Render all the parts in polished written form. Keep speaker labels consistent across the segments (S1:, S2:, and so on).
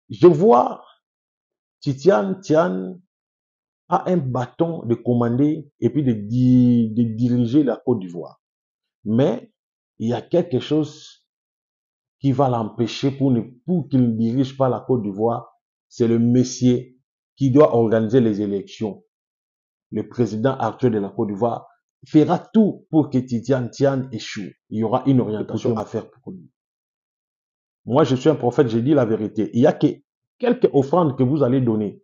S1: Je vois Titian Tian a un bâton de commander et puis de diriger la Côte d'Ivoire. Mais il y a quelque chose qui va l'empêcher pour qu'il ne dirige pas la Côte d'Ivoire. C'est le messier qui doit organiser les élections. Le président actuel de la Côte d'Ivoire fera tout pour que Titian Tian échoue. Il y aura une orientation à faire pour lui. Moi, je suis un prophète, j'ai dit la vérité. Il y a quelques offrandes que vous allez donner.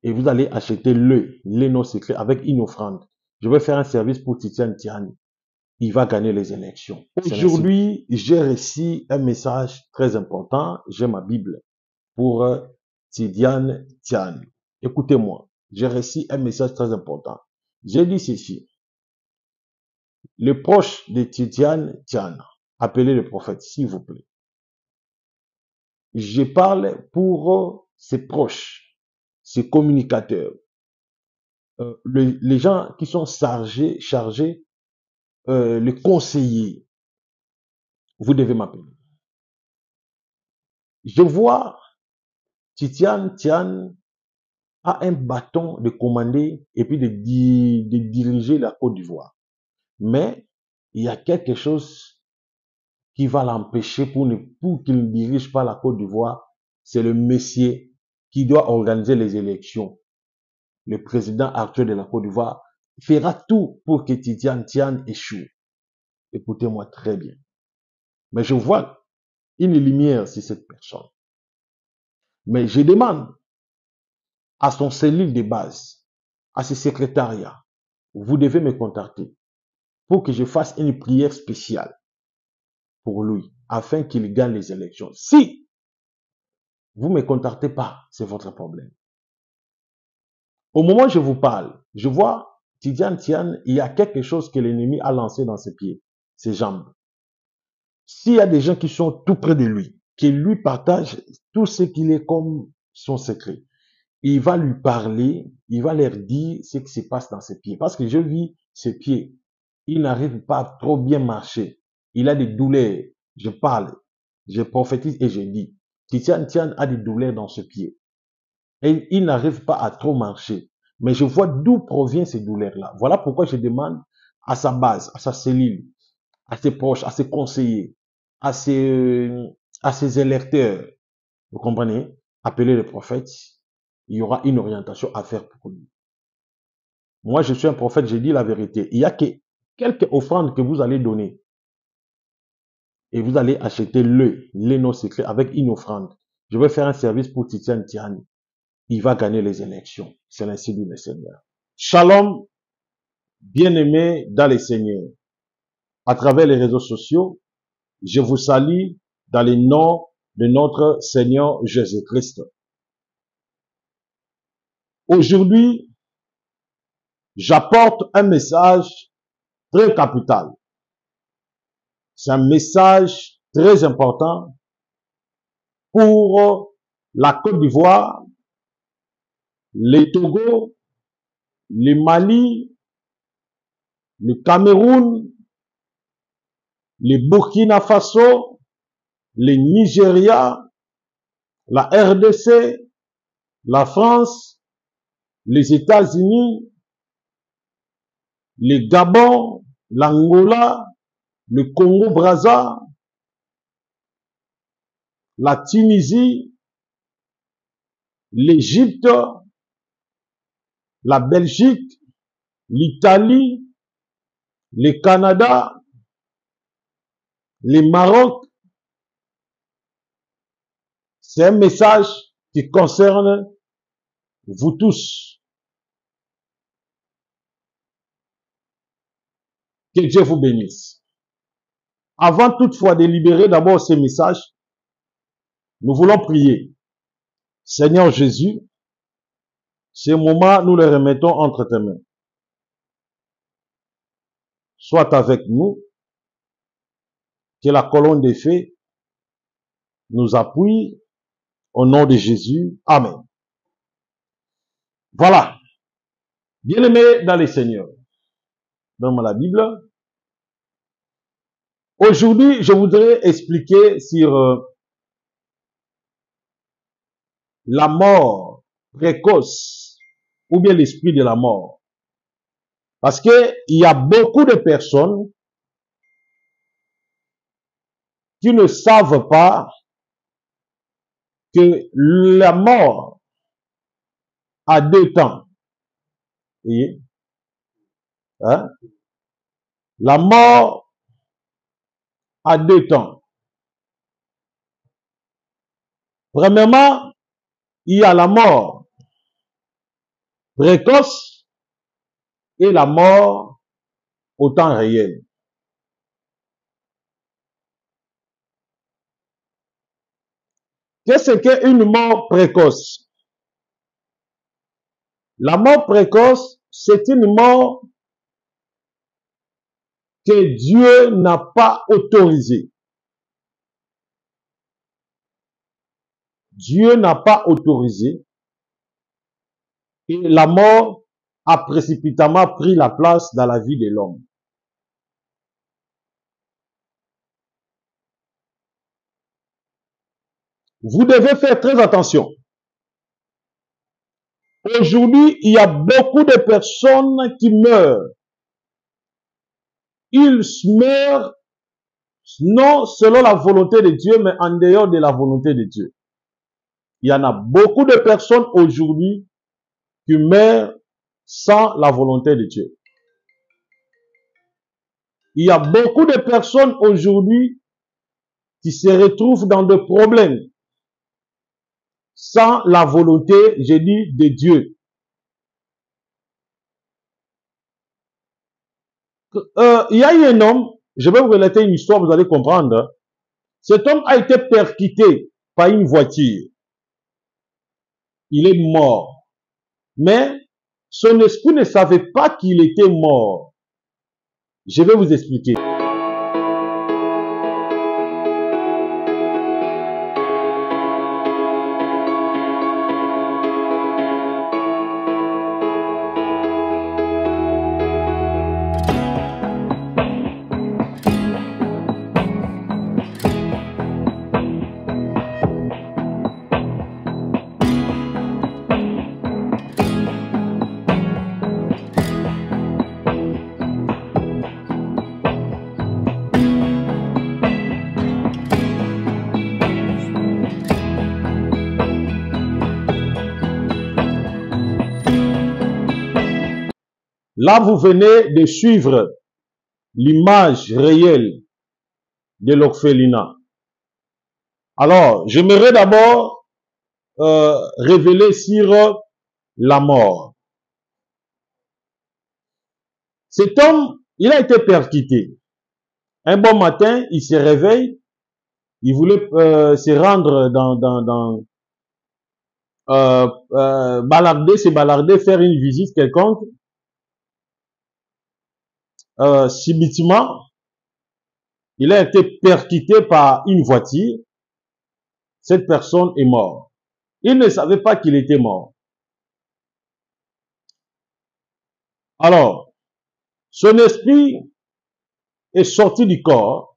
S1: Et vous allez acheter les noms secrets avec une offrande. Je vais faire un service pour Titian Tian. Il va gagner les élections. Aujourd'hui, j'ai reçu un message très important. J'ai ma Bible pour Titian Tian. Écoutez-moi, j'ai reçu un message très important. J'ai dit ceci. Les proches de Titian Tian, appelez le prophète, s'il vous plaît. Je parle pour ses proches, ses communicateurs, les gens qui sont chargés, les conseillers. Vous devez m'appeler. Je vois Titian Tian a un bâton de commander et puis de diriger la Côte d'Ivoire. Mais il y a quelque chose qui va l'empêcher pour qu'il ne dirige pas la Côte d'Ivoire. C'est le messier qui doit organiser les élections. Le président actuel de la Côte d'Ivoire fera tout pour que Titian Tian échoue. Écoutez-moi très bien. Mais je vois une lumière sur cette personne. Mais je demande à son cellule de base, à ses secrétariats, vous devez me contacter pour que je fasse une prière spéciale pour lui, afin qu'il gagne les élections. Si vous ne me contactez pas, c'est votre problème. Au moment où je vous parle, je vois Titian Tian, il y a quelque chose que l'ennemi a lancé dans ses pieds, ses jambes. S'il y a des gens qui sont tout près de lui, qui lui partagent tout ce qu'il est comme son secret, il va lui parler, il va leur dire ce qui se passe dans ses pieds. Parce que je vis ses pieds. Il n'arrive pas à trop bien marcher. Il a des douleurs. Je parle, je prophétise et je dis. Titian Tian a des douleurs dans ses pieds. Et il n'arrive pas à trop marcher. Mais je vois d'où proviennent ces douleurs-là. Voilà pourquoi je demande à sa base, à sa cellule, à ses proches, à ses conseillers, à ses électeurs. Vous comprenez? Appelez le prophète. Il y aura une orientation à faire pour lui. Moi, je suis un prophète, j'ai dit la vérité. Il y a quelques offrandes que vous allez donner. Et vous allez acheter les noms secrets avec une offrande. Je vais faire un service pour Titian Tian. Il va gagner les élections. C'est ainsi dit le Seigneur. Shalom, bien-aimés dans les Seigneurs. À travers les réseaux sociaux, je vous salue dans le nom de notre Seigneur Jésus-Christ. Aujourd'hui, j'apporte un message très capital. C'est un message très important pour la Côte d'Ivoire, le Togo, le Mali, le Cameroun, le Burkina Faso, le Nigeria, la RDC, la France, les États-Unis, le Gabon, l'Angola, le Congo-Brazza, la Tunisie, l'Égypte, la Belgique, l'Italie, le Canada, le Maroc. C'est un message qui concerne vous tous. Que Dieu vous bénisse. Avant toutefois de libérer d'abord ces messages, nous voulons prier. Seigneur Jésus, ces moments, nous les remettons entre tes mains. Sois avec nous, que la colonne des fées nous appuie au nom de Jésus. Amen. Voilà. Bien-aimés dans les Seigneurs, donne-moi la Bible. Aujourd'hui, je voudrais expliquer sur la mort précoce ou bien l'esprit de la mort. Parce que il y a beaucoup de personnes qui ne savent pas que la mort a deux temps. Et, hein? La mort a deux temps. Premièrement, il y a la mort précoce et la mort au temps réel. Qu'est-ce qu'une mort précoce? La mort précoce, c'est une mort que Dieu n'a pas autorisée. Dieu n'a pas autorisé et la mort a précipitamment pris la place dans la vie de l'homme. Vous devez faire très attention. Aujourd'hui, il y a beaucoup de personnes qui meurent. Ils meurent non selon la volonté de Dieu, mais en dehors de la volonté de Dieu. Il y en a beaucoup de personnes aujourd'hui qui meurent sans la volonté de Dieu. Il y a beaucoup de personnes aujourd'hui qui se retrouvent dans des problèmes sans la volonté, je dis, de Dieu. Il y a eu un homme, je vais vous relater une histoire, vous allez comprendre. Cet homme a été percuté par une voiture. Il est mort. Mais son esprit ne savait pas qu'il était mort. Je vais vous expliquer. Là, vous venez de suivre l'image réelle de l'orphelinat. Alors, j'aimerais d'abord révéler sur la mort. Cet homme, il a été percuté. Un bon matin, il se réveille, il voulait se rendre balader, faire une visite quelconque. Subitement, il a été percuté par une voiture. Cette personne est morte. Il ne savait pas qu'il était mort. Alors, son esprit est sorti du corps.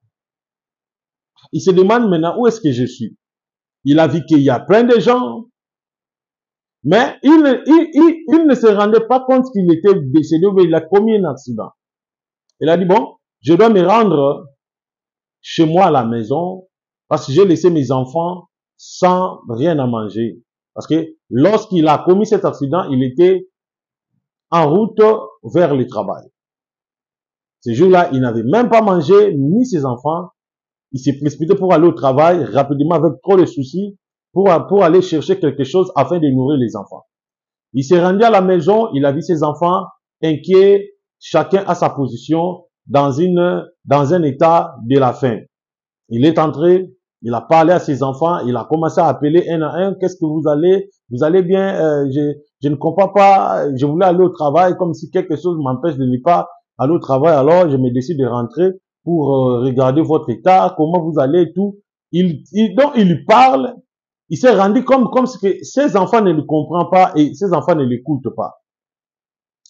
S1: Il se demande maintenant où est-ce que je suis. Il a vu qu'il y a plein de gens, mais il ne se rendait pas compte qu'il était décédé, mais il a commis un accident. Il a dit, bon, je dois me rendre chez moi à la maison parce que j'ai laissé mes enfants sans rien à manger. Parce que lorsqu'il a commis cet accident, il était en route vers le travail. Ce jour-là, il n'avait même pas mangé, ni ses enfants. Il s'est précipité pour aller au travail rapidement avec trop de soucis pour aller chercher quelque chose afin de nourrir les enfants. Il s'est rendu à la maison, il a vu ses enfants inquiets, chacun à sa position, dans un état de la faim. Il est entré, il a parlé à ses enfants, il a commencé à appeler un à un, qu'est-ce que vous allez bien, je ne comprends pas, je voulais aller au travail comme si quelque chose m'empêche de ne pas aller au travail, alors je me décide de rentrer pour regarder votre état, comment vous allez et tout. Donc il lui parle, il s'est rendu comme si que ses enfants ne le comprennent pas et ses enfants ne l'écoutent pas.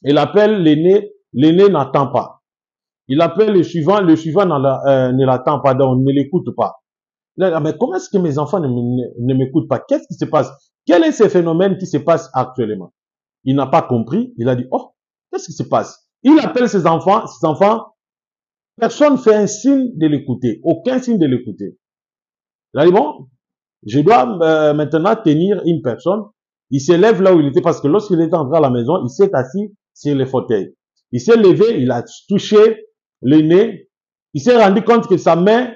S1: Il appelle l'aîné, l'aîné n'attend pas. Il appelle le suivant ne l'attend pas, donc ne l'écoute pas. Là, mais comment est-ce que mes enfants ne m'écoutent pas? Qu'est-ce qui se passe? Quel est ce phénomène qui se passe actuellement? Il n'a pas compris. Il a dit, oh, qu'est-ce qui se passe? Il appelle ses enfants. Ses enfants, personne ne fait un signe de l'écouter. Aucun signe de l'écouter. Il a dit, bon, je dois maintenant tenir une personne. Il se lève là où il était parce que lorsqu'il était entré à la maison, il s'est assis sur le fauteuil. Il s'est levé, il a touché le nez. Il s'est rendu compte que sa main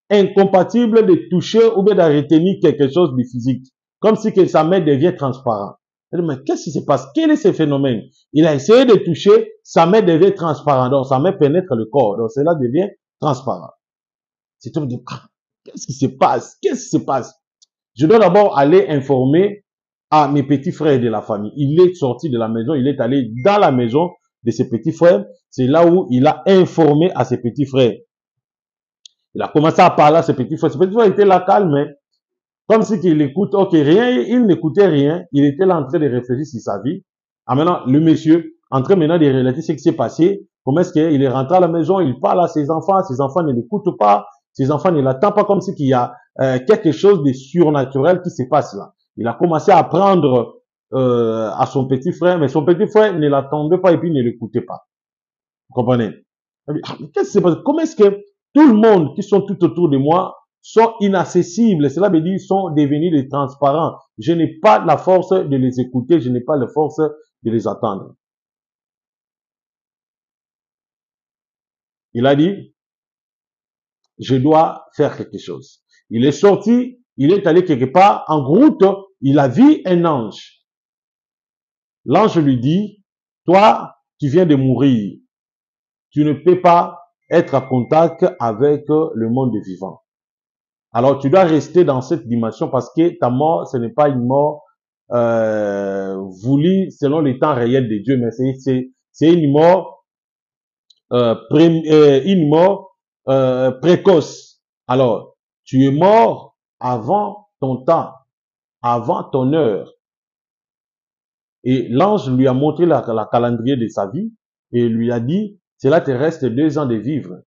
S1: est incompatible de toucher ou bien de retenir quelque chose de physique. Comme si que sa main devient transparente. Il dit, mais qu'est-ce qui se passe? Quel est ce phénomène? Il a essayé de toucher, sa main devient transparente. Donc sa main pénètre le corps. Donc cela devient transparent. C'est tout. Qu'est-ce qui se passe? Qu'est-ce qui se passe? Je dois d'abord aller informer à mes petits frères de la famille. Il est sorti de la maison, il est allé dans la maison de ses petits frères. C'est là où il a informé à ses petits frères. Il a commencé à parler à ses petits frères. Ses petits frères étaient là calmes, hein, comme si qu'il écoute, ok, rien, il n'écoutait rien. Il était là en train de réfléchir sur sa vie. Ah, maintenant, le monsieur, en train maintenant de relater ce qui s'est passé. Comment est-ce qu'il est rentré à la maison, il parle à ses enfants ne l'écoutent pas, ses enfants ne l'attendent pas, comme si qu'il y a quelque chose de surnaturel qui se passe là. Il a commencé à apprendre à son petit frère, mais son petit frère ne l'attendait pas et puis ne l'écoutait pas. Vous comprenez? Qu'est-ce qui se passe? Comment est-ce que tout le monde qui sont tout autour de moi sont inaccessibles? Cela veut dire qu'ils sont devenus des transparents. Je n'ai pas la force de les écouter, je n'ai pas la force de les attendre. Il a dit, je dois faire quelque chose. Il est sorti, il est allé quelque part, en route, il a vu un ange. L'ange lui dit, toi, tu viens de mourir. Tu ne peux pas être en contact avec le monde vivant. Alors, tu dois rester dans cette dimension parce que ta mort, ce n'est pas une mort voulue selon les temps réels de Dieu, mais c'est une mort, précoce. Alors, tu es mort avant ton temps, avant ton heure. Et l'ange lui a montré la calendrier de sa vie et lui a dit, cela te reste 2 ans de vivre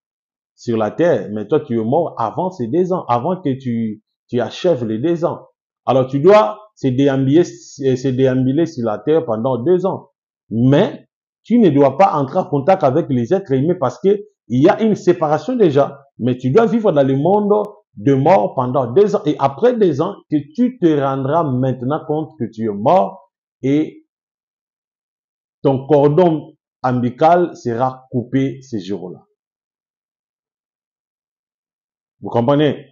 S1: sur la terre, mais toi tu es mort avant ces 2 ans, avant que tu achèves les 2 ans. Alors tu dois se déambuler sur la terre pendant 2 ans. Mais tu ne dois pas entrer en contact avec les êtres aimés parce que il y a une séparation déjà. Mais tu dois vivre dans le monde de mort pendant 2 ans. Et après 2 ans, que tu te rendras maintenant compte que tu es mort et ton cordon ombilical sera coupé ce jour-là. Vous comprenez?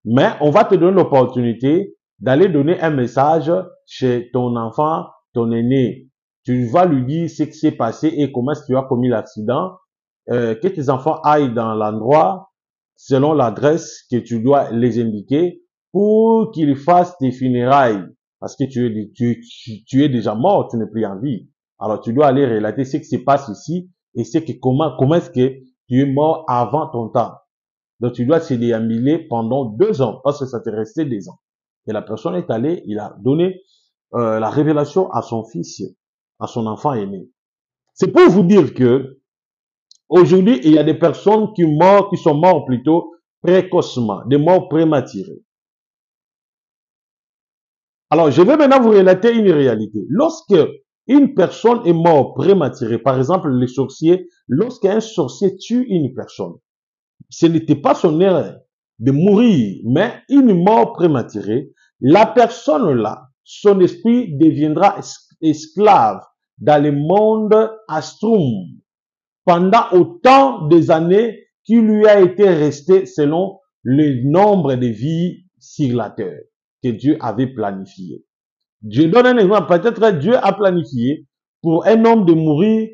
S1: Mais on va te donner l'opportunité d'aller donner un message chez ton enfant, ton aîné. Tu vas lui dire ce qui s'est passé et comment est-ce que tu as commis l'accident. Que tes enfants aillent dans l'endroit selon l'adresse que tu dois les indiquer pour qu'ils fassent tes funérailles. Parce que tu es déjà mort, tu n'es plus en vie. Alors tu dois aller relater ce qui se passe ici et comment est-ce que tu es mort avant ton temps. Donc, tu dois se déambuler pendant 2 ans, parce que ça t'est resté 2 ans. Et la personne est allée, il a donné la révélation à son fils, à son enfant aîné. C'est pour vous dire que aujourd'hui, il y a des personnes qui sont mortes plutôt précocement, des morts prématurées. Alors, je vais maintenant vous relater une réalité. Lorsque une personne est morte prématurée, par exemple les sorciers, lorsqu'un sorcier tue une personne, ce n'était pas son erreur de mourir, mais une mort prématurée, la personne-là, son esprit deviendra esclave dans le monde astrum pendant autant des années qui lui a été resté selon le nombre de vies sur la terre que Dieu avait planifié. Je donne un exemple. Peut-être Dieu a planifié pour un homme de mourir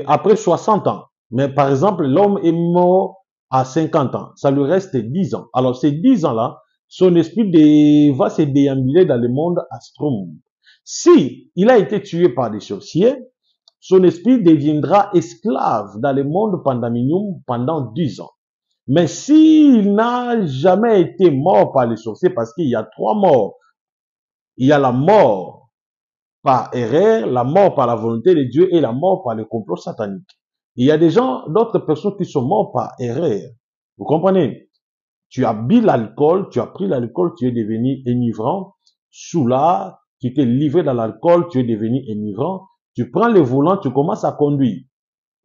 S1: après 60 ans. Mais par exemple, l'homme est mort à 50 ans. Ça lui reste 10 ans. Alors ces 10 ans-là, son esprit va se déambuler dans le monde astrum. Si il a été tué par des sorciers, son esprit deviendra esclave dans le monde pandaminium pendant 10 ans. Mais s'il n'a jamais été mort par les sorciers, parce qu'il y a 3 morts, il y a la mort par erreur, la mort par la volonté de Dieu et la mort par le complot satanique. Il y a des gens, d'autres personnes qui sont mortes par erreur. Vous comprenez? Tu as bu l'alcool, tu as pris l'alcool, tu es devenu enivrant. Soulard, tu t'es livré dans l'alcool, tu es devenu enivrant. Tu prends le volant, tu commences à conduire.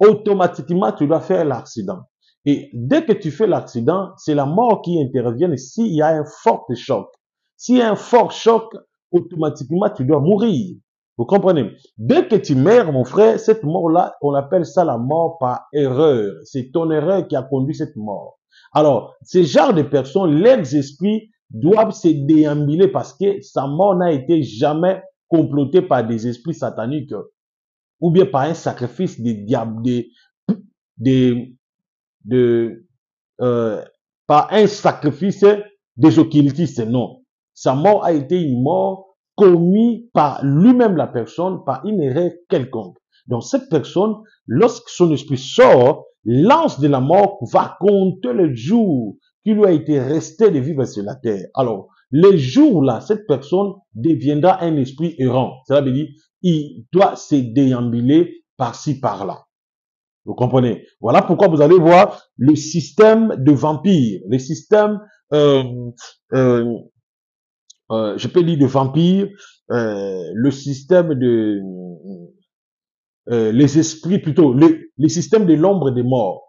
S1: Automatiquement, tu dois faire l'accident. Et dès que tu fais l'accident, c'est la mort qui intervient s'il y a un fort choc. S'il y a un fort choc, automatiquement, tu dois mourir. Vous comprenez? Dès que tu meurs, mon frère, cette mort-là, on appelle ça la mort par erreur. C'est ton erreur qui a conduit cette mort. Alors, ce genre de personnes, leurs esprits doivent se déambuler parce que sa mort n'a été jamais complotée par des esprits sataniques ou bien par un sacrifice des diables, des, de, par un sacrifice des occultistes, non. Sa mort a été une mort commise par lui-même la personne, par une erreur quelconque. Donc cette personne, lorsque son esprit sort, l'ange de la mort va compter le jour qui lui a été resté de vivre sur la terre. Alors, le jour-là, cette personne deviendra un esprit errant. Cela veut dire, il doit se déambuler par-ci, par-là. Vous comprenez? Voilà pourquoi vous allez voir le système de vampires, le système, euh, je peux dire de vampires, le système de, les esprits plutôt, le système de l'ombre des morts.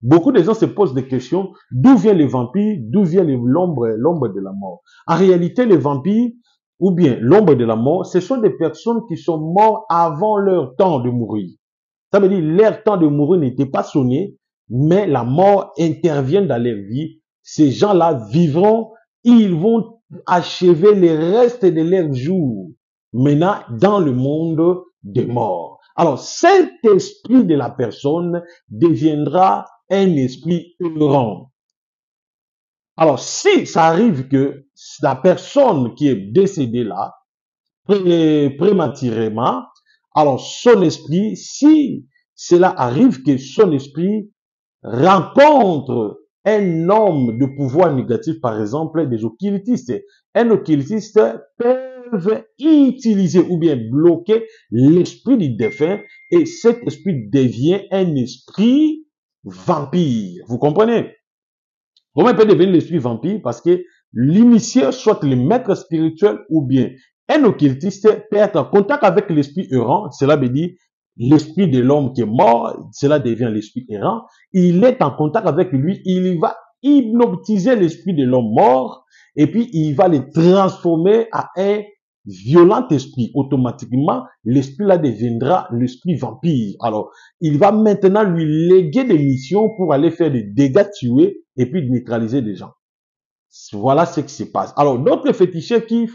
S1: Beaucoup de gens se posent des questions, d'où vient les vampires, d'où vient l'ombre de la mort. En réalité, les vampires, ou bien l'ombre de la mort, ce sont des personnes qui sont mortes avant leur temps de mourir. Ça veut dire leur temps de mourir n'était pas sonné, mais la mort intervient dans leur vie. Ces gens-là vivront, ils vont achever les restes de leurs jours maintenant dans le monde des morts. Alors, cet esprit de la personne deviendra un esprit errant. Alors, si ça arrive que la personne qui est décédée là, prématurément, alors son esprit, si cela arrive que son esprit rencontre un homme de pouvoir négatif, par exemple des occultistes, un occultiste peuvent utiliser ou bien bloquer l'esprit du défunt et cet esprit devient un esprit vampire. Vous comprenez? Comment il peut devenir l'esprit vampire? Parce que l'initié, soit le maître spirituel ou bien un occultiste peut être en contact avec l'esprit errant. Cela veut dire l'esprit de l'homme qui est mort, cela devient l'esprit errant. Il est en contact avec lui, il va hypnotiser l'esprit de l'homme mort et puis il va le transformer à un violent esprit. Automatiquement, l'esprit là deviendra l'esprit vampire. Alors, il va maintenant lui léguer des missions pour aller faire des dégâts, tuer et puis neutraliser des gens. Voilà ce qui se passe. Alors, d'autres féticheurs qui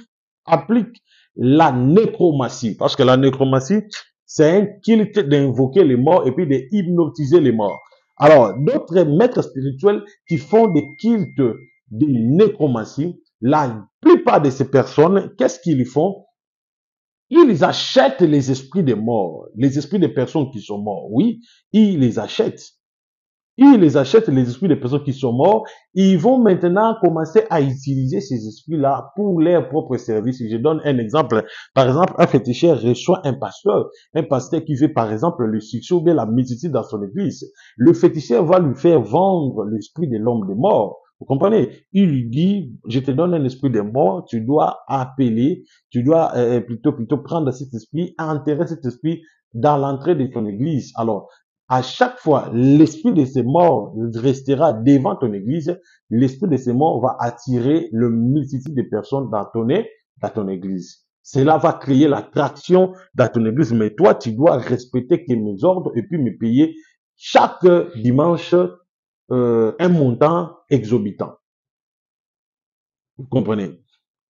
S1: appliquent la nécromancie, parce que la nécromancie, c'est un culte d'invoquer les morts et puis de hypnotiser les morts. Alors, d'autres maîtres spirituels qui font des cultes de nécromancie, la plupart de ces personnes, qu'est-ce qu'ils font? Ils achètent les esprits des morts, les esprits des personnes qui sont mortes. Oui, ils les achètent. Ils les achètent, les esprits des personnes qui sont mortes. Ils vont maintenant commencer à utiliser ces esprits-là pour leur propre service. Je donne un exemple. Par exemple, un féticheur reçoit un pasteur qui veut, par exemple, le succès ou bien la médecine dans son église. Le féticheur va lui faire vendre l'esprit de l'homme des morts. Vous comprenez? Il lui dit, je te donne un esprit de mort, tu dois appeler, tu dois plutôt prendre cet esprit, enterrer cet esprit dans l'entrée de ton église. Alors, à chaque fois, l'esprit de ces morts restera devant ton église. L'esprit de ces morts va attirer le multitude de personnes dans ton église. Cela va créer l'attraction dans ton église. Mais toi, tu dois respecter que mes ordres et puis me payer chaque dimanche un montant exorbitant. Vous comprenez?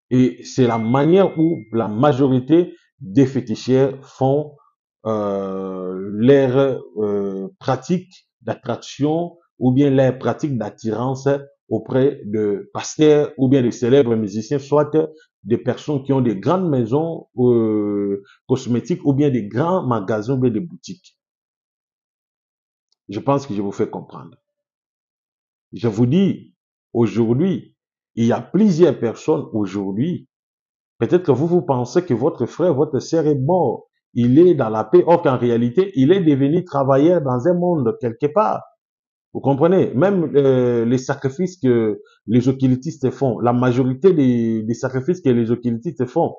S1: Et c'est la manière où la majorité des féticheurs font leurs pratiques d'attraction ou bien leurs pratiques d'attirance auprès de pasteurs ou bien de célèbres musiciens, soit des personnes qui ont des grandes maisons cosmétiques ou bien des grands magasins ou bien des boutiques. Je pense que je vous fais comprendre. Je vous dis, aujourd'hui, il y a plusieurs personnes aujourd'hui. Peut-être que vous pensez que votre frère, votre sœur est mort. Il est dans la paix, or qu'en réalité, il est devenu travailleur dans un monde quelque part. Vous comprenez? Même les sacrifices que les occultistes font, la majorité des sacrifices que les occultistes font,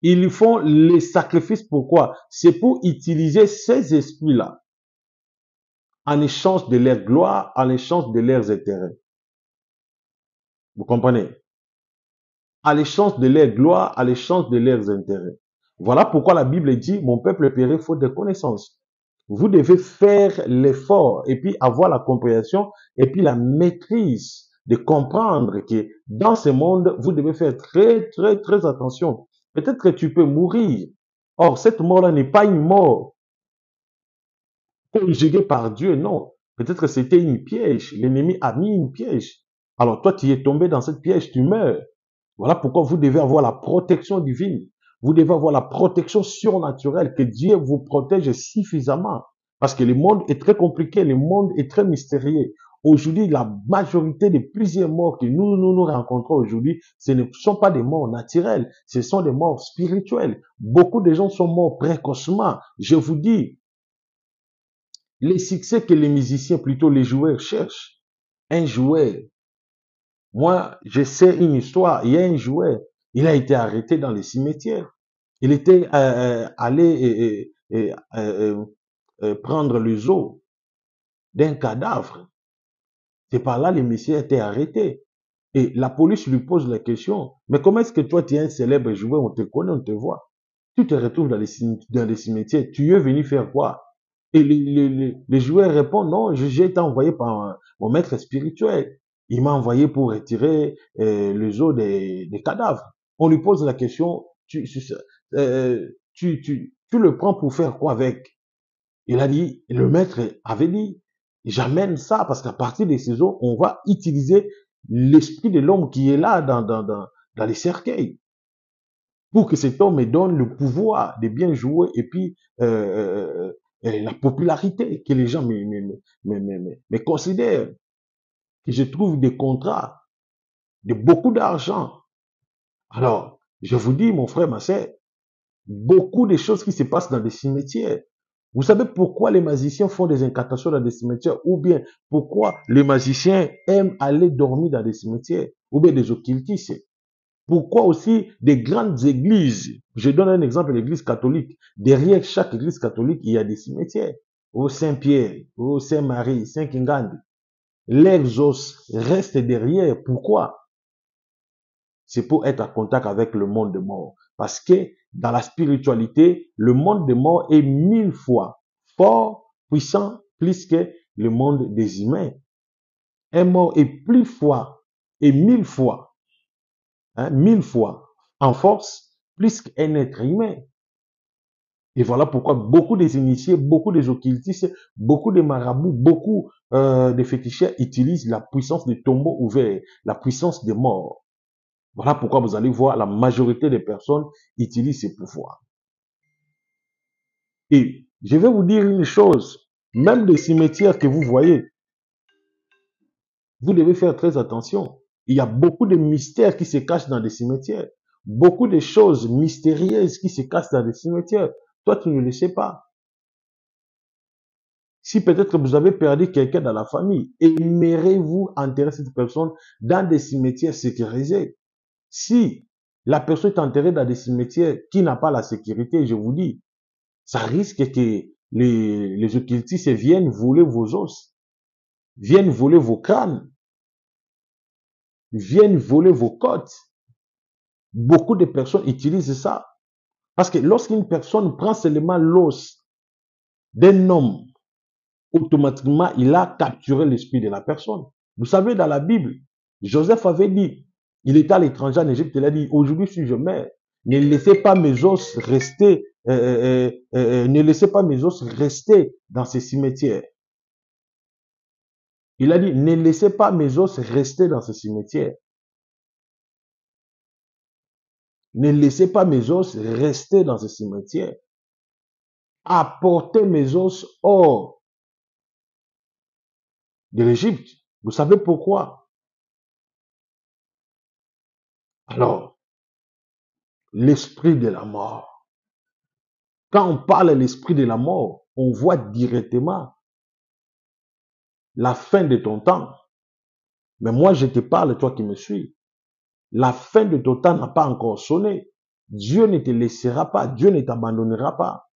S1: ils font les sacrifices pourquoi? C'est pour utiliser ces esprits-là en échange de leur gloire, en échange de leurs intérêts. Vous comprenez? À l'échange de leur gloire, à l'échange de leurs intérêts. Voilà pourquoi la Bible dit, mon peuple périt faute de connaissances. Vous devez faire l'effort et puis avoir la compréhension et puis la maîtrise de comprendre que dans ce monde, vous devez faire très, très, très attention. Peut-être que tu peux mourir. Or, cette mort-là n'est pas une mort conjuguée par Dieu, non. Peut-être que c'était une piège. L'ennemi a mis une piège. Alors, toi, tu es tombé dans cette piège, tu meurs. Voilà pourquoi vous devez avoir la protection divine. Vous devez avoir la protection surnaturelle, que Dieu vous protège suffisamment. Parce que le monde est très compliqué, le monde est très mystérieux. Aujourd'hui, la majorité des plusieurs morts que nous rencontrons aujourd'hui, ce ne sont pas des morts naturelles, ce sont des morts spirituelles. Beaucoup de gens sont morts précocement. Je vous dis, les succès que les musiciens, plutôt les joueurs cherchent. Un joueur, moi, je sais une histoire. Il y a un joueur, il a été arrêté dans les cimetières. Il était allé prendre les os d'un cadavre. C'est par là le monsieur a été arrêté. Et la police lui pose la question, mais comment est-ce que toi, tu es un célèbre joueur, on te connaît, on te voit. Tu te retrouves dans les cimetières, tu es venu faire quoi? Et les joueurs répondent, non, j'ai été envoyé par mon maître spirituel. Il m'a envoyé pour retirer les os des cadavres. On lui pose la question, tu le prends pour faire quoi avec? Il a dit, le maître avait dit, j'amène ça parce qu'à partir de ces os, on va utiliser l'esprit de l'homme qui est là dans les cercueils pour que cet homme me donne le pouvoir de bien jouer et puis la popularité que les gens me considèrent, que je trouve des contrats de beaucoup d'argent. Alors, je vous dis, mon frère, ma sœur, beaucoup de choses qui se passent dans des cimetières. Vous savez pourquoi les magiciens font des incantations dans des cimetières ou bien pourquoi les magiciens aiment aller dormir dans des cimetières ou bien des occultistes. Pourquoi aussi des grandes églises, je donne un exemple, l'église catholique, derrière chaque église catholique, il y a des cimetières. Au Saint-Pierre, au Saint-Marie, Saint-Kingande, leurs os restent derrière. Pourquoi? C'est pour être en contact avec le monde des morts. Parce que dans la spiritualité, le monde des morts est 1000 fois fort, puissant, plus que le monde des humains. Un mort est plus fort et 1000 fois, 1000 fois en force, plus qu'un être humain. Et voilà pourquoi beaucoup des initiés, beaucoup des occultistes, beaucoup des marabouts, beaucoup des féticheurs utilisent la puissance des tombeaux ouverts, la puissance des morts. Voilà pourquoi vous allez voir la majorité des personnes utilisent ces pouvoirs. Et je vais vous dire une chose, même les cimetières que vous voyez, vous devez faire très attention. Il y a beaucoup de mystères qui se cachent dans des cimetières, beaucoup de choses mystérieuses qui se cachent dans des cimetières. Toi, tu ne le sais pas. Si peut-être vous avez perdu quelqu'un dans la famille, aimeriez-vous enterrer cette personne dans des cimetières sécurisés? Si la personne est enterrée dans des cimetières qui n'ont pas la sécurité, je vous dis, ça risque que les occultistes viennent voler vos os, viennent voler vos crânes, viennent voler vos côtes. Beaucoup de personnes utilisent ça. Parce que lorsqu'une personne prend seulement l'os d'un homme, automatiquement, il a capturé l'esprit de la personne. Vous savez, dans la Bible, Joseph avait dit, il était à l'étranger en Égypte, il a dit, aujourd'hui, si je meurs, ne laissez pas mes os rester, ne laissez pas mes os rester dans ces cimetières. Il a dit, ne laissez pas mes os rester dans ce cimetière. Ne laissez pas mes os rester dans ce cimetière. Apportez mes os hors de l'Égypte. Vous savez pourquoi? Alors, l'esprit de la mort. Quand on parle de l'esprit de la mort, on voit directement la fin de ton temps. Mais moi, je te parle, toi qui me suis. La fin de ton temps n'a pas encore sonné. Dieu ne te laissera pas. Dieu ne t'abandonnera pas.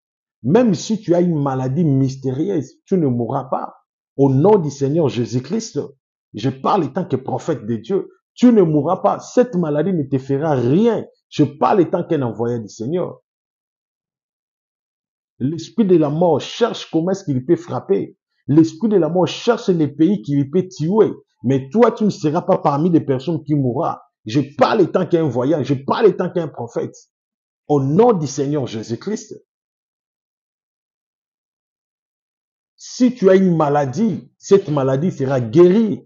S1: Même si tu as une maladie mystérieuse, tu ne mourras pas. Au nom du Seigneur Jésus-Christ, je parle en tant que prophète de Dieu. Tu ne mourras pas. Cette maladie ne te fera rien. Je parle en tant qu'un envoyé du Seigneur. L'esprit de la mort cherche comment est-ce qu'il peut frapper. L'esprit de la mort cherche les pays qu'il peut tuer. Mais toi, tu ne seras pas parmi les personnes qui mourront. Je parle en tant qu'un voyant. Je parle en tant qu'un prophète. Au nom du Seigneur Jésus-Christ. Si tu as une maladie, cette maladie sera guérie.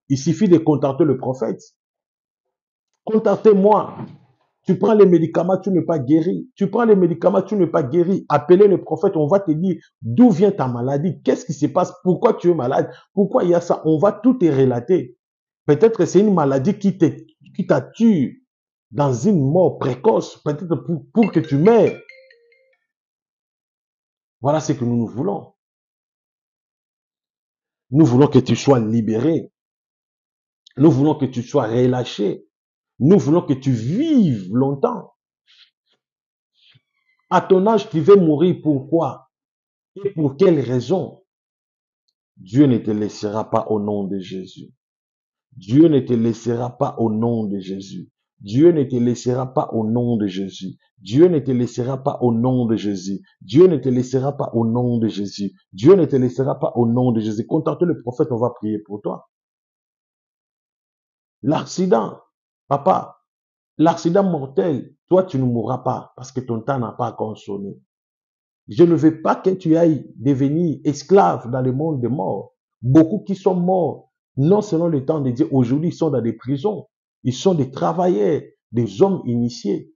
S1: Il suffit de contacter le prophète. Contactez-moi. Tu prends les médicaments, tu n'es pas guéri. Tu prends les médicaments, tu n'es pas guéri. Appelez le prophète, on va te dire d'où vient ta maladie, qu'est-ce qui se passe, pourquoi tu es malade, pourquoi il y a ça. On va tout te relater. Peut-être que c'est une maladie qui t'a tué dans une mort précoce, peut-être pour que tu meurs. Voilà ce que nous voulons. Nous voulons que tu sois libéré. Nous voulons que tu sois relâché. Nous voulons que tu vives longtemps. À ton âge, tu veux mourir. Pourquoi? Et pour quelle raison? Dieu ne te laissera pas au nom de Jésus. Dieu ne te laissera pas au nom de Jésus. Dieu ne te laissera pas au nom de Jésus. Dieu ne te laissera pas au nom de Jésus. Dieu ne te laissera pas au nom de Jésus. Dieu ne te laissera pas au nom de Jésus. Contacte le prophète, on va prier pour toi. L'accident, papa, l'accident mortel, toi tu ne mourras pas parce que ton temps n'a pas encore sonné. Je ne veux pas que tu ailles devenir esclave dans le monde des morts. Beaucoup qui sont morts, non selon le temps de Dieu, aujourd'hui ils sont dans des prisons. Ils sont des travailleurs, des hommes initiés.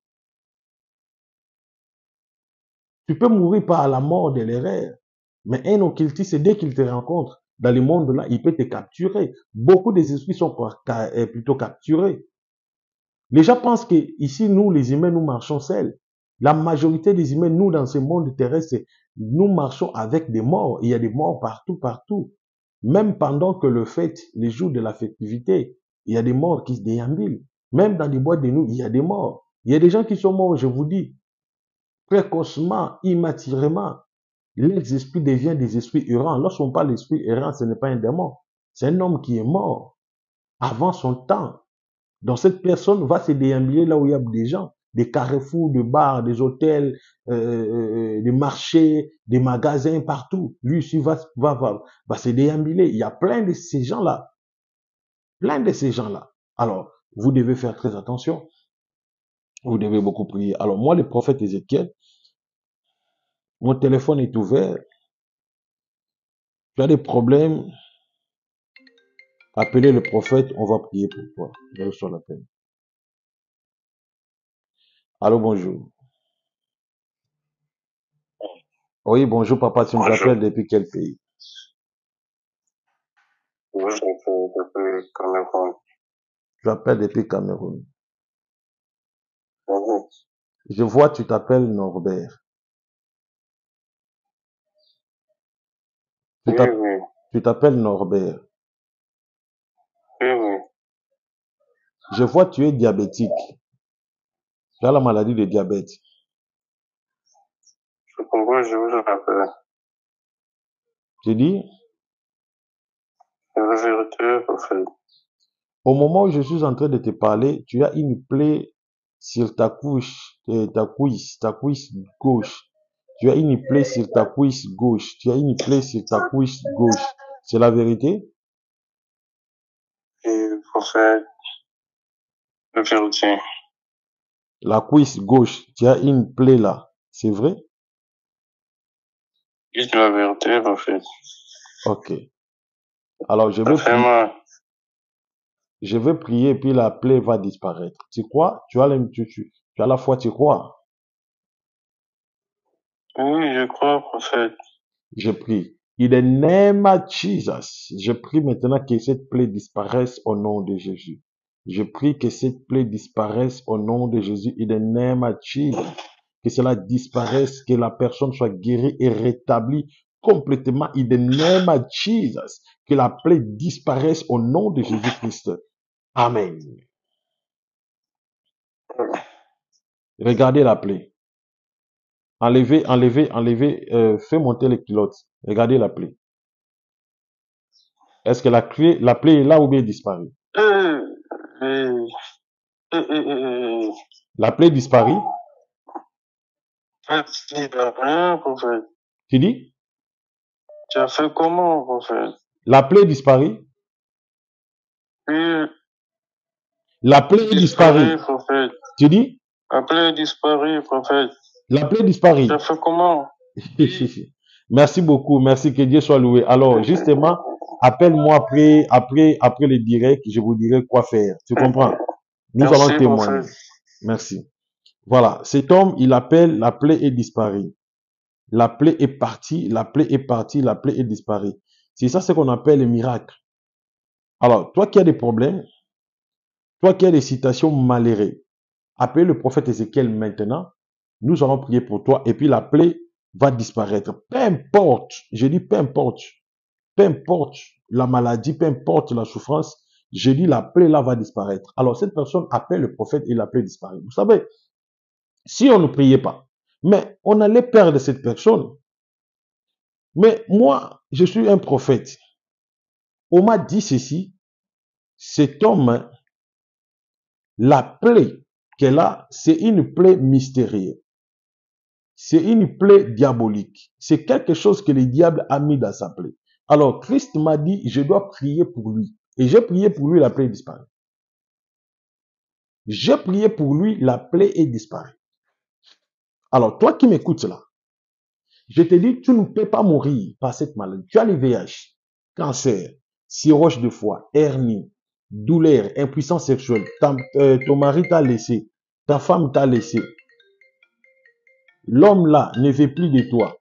S1: Tu peux mourir par la mort de l'erreur. Mais un occultiste, dès qu'il te rencontre dans le monde-là, il peut te capturer. Beaucoup des esprits sont plutôt capturés. Les gens pensent que ici, nous, les humains, nous marchons seuls. La majorité des humains, nous, dans ce monde terrestre, nous marchons avec des morts. Il y a des morts partout, partout. Même pendant que le fête, les jours de la festivité, il y a des morts qui se déambulent. Même dans les boîtes de nuit, il y a des morts. Il y a des gens qui sont morts, je vous dis, précocement, immaturement. Les esprits deviennent des esprits errants. Lorsqu'on parle d'esprit errant, ce n'est pas un démon. C'est un homme qui est mort avant son temps. Donc cette personne va se déambuler là où il y a des gens, des carrefours, des bars, des hôtels, des marchés, des magasins, partout. Lui aussi va se déambuler. Il y a plein de ces gens-là. Plein de ces gens-là. Alors, vous devez faire très attention. Vous devez beaucoup prier. Alors moi, le prophète Ézéchiel, mon téléphone est ouvert. Tu as des problèmes, appelez le prophète, on va prier pour toi. Je reçois l'appel. Allô, bonjour. Oui, bonjour papa, tu nous appelles depuis quel pays?
S2: Oui, depuis Cameroun.
S1: Tu appelles depuis Cameroun.
S2: Mhm.
S1: Je vois, tu t'appelles Norbert.
S2: Oui, oui,
S1: Tu t'appelles Norbert.
S2: oui, oui.
S1: Je vois, tu es diabétique. Tu as la maladie de diabète.
S2: Je comprends, je vous rappelle.
S1: Tu dis,
S2: C'est la vérité, prophète.
S1: au moment où je suis en train de te parler, tu as une plaie sur ta cuisse gauche. Tu as une plaie sur ta cuisse gauche. Tu as une plaie sur ta cuisse gauche. C'est la vérité?
S2: Et prophète, la vérité.
S1: La cuisse gauche, tu as une plaie là. C'est vrai?
S2: Dites la vérité, prophète.
S1: Ok. Alors,
S2: Ça fait mal.
S1: je vais prier, puis la plaie va disparaître. Tu crois? Tu as la foi, tu crois?
S2: Oui, je crois, prophète.
S1: Je prie. In the name of Jesus, je prie maintenant que cette plaie disparaisse au nom de Jésus. Je prie que cette plaie disparaisse au nom de Jésus. In the name of Jesus. Que cela disparaisse, que la personne soit guérie et rétablie complètement in the name of Jesus. Que la plaie disparaisse au nom de Jésus-Christ. Amen. Regardez la plaie. Enlevez, fais monter les culottes. Regardez la plaie. Est-ce que la plaie est là ou bien disparue? La plaie disparaît?
S2: Rien, prophète.
S1: Tu dis?
S2: Tu as fait comment, prophète?
S1: La plaie disparaît?
S2: Oui.
S1: La plaie est disparue.
S2: Prophète.
S1: Tu dis?
S2: La plaie est disparue, prophète.
S1: La plaie disparaît.
S2: Tu as fait comment?
S1: Merci beaucoup. Merci, que Dieu soit loué. Alors, justement, appelle-moi après le direct, je vous dirai quoi faire. Tu comprends? Nous allons témoigner. Merci. Voilà. Cet homme, il appelle, la plaie est disparue. La plaie est partie, la plaie est partie, la plaie est disparue. C'est ça ce qu'on appelle le miracle. Alors, toi qui as des problèmes, toi qui as des situations malheureuses, appelle le prophète Ézéchiel maintenant. Nous allons prier pour toi et puis la plaie va disparaître. Peu importe, je dis peu importe la maladie, peu importe la souffrance, je dis la plaie là va disparaître. Alors cette personne appelle le prophète et la plaie disparaît. Vous savez, si on ne priait pas, mais on allait perdre cette personne. Mais moi, je suis un prophète. On m'a dit ceci, cet homme, la plaie qu'elle a, c'est une plaie mystérieuse. C'est une plaie diabolique. C'est quelque chose que le diable a mis dans sa plaie. Alors, Christ m'a dit, je dois prier pour lui. Et j'ai prié pour lui, la plaie disparaît. J'ai prié pour lui, la plaie est disparue. Alors, toi qui m'écoutes là, je te dis, tu ne peux pas mourir par cette maladie. Tu as le VIH, cancer, cirrhose de foie, hernie, douleur, impuissance sexuelle. Ton mari t'a laissé, ta femme t'a laissé. L'homme là ne veut plus de toi.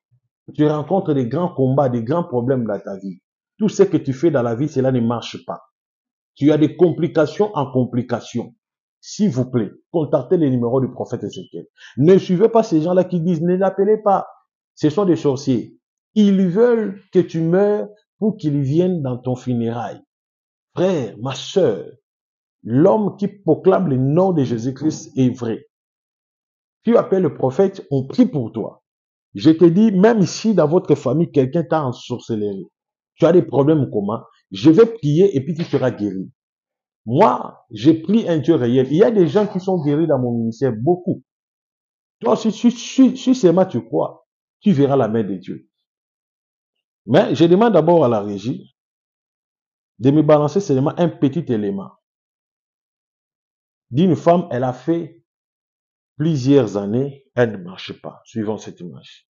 S1: Tu rencontres des grands combats, des grands problèmes dans ta vie. Tout ce que tu fais dans la vie, cela ne marche pas. Tu as des complications en complications. S'il vous plaît, contactez les numéros du prophète Ézéchiel. Ne suivez pas ces gens-là qui disent, ne l'appelez pas. Ce sont des sorciers. Ils veulent que tu meurs pour qu'ils viennent dans ton funérail. Frère, ma sœur, l'homme qui proclame le nom de Jésus-Christ est vrai. Tu appelles le prophète, on prie pour toi. Je te dis, même si dans votre famille, quelqu'un t'a ensorcelé, tu as des problèmes communs, je vais prier et puis tu seras guéri. Moi, j'ai pris un Dieu réel. Il y a des gens qui sont guéris dans mon ministère, beaucoup. Toi, si seulement tu crois, tu verras la main de Dieu. Mais je demande d'abord à la régie de me balancer seulement un petit élément. D'une femme, elle a fait plusieurs années, elle ne marche pas, suivant cette image.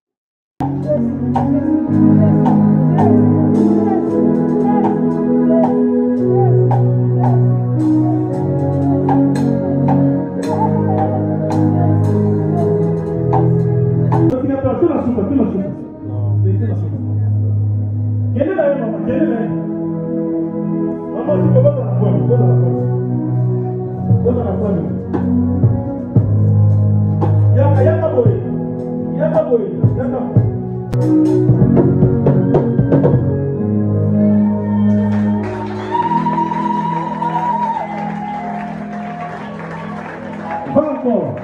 S3: Pas encore.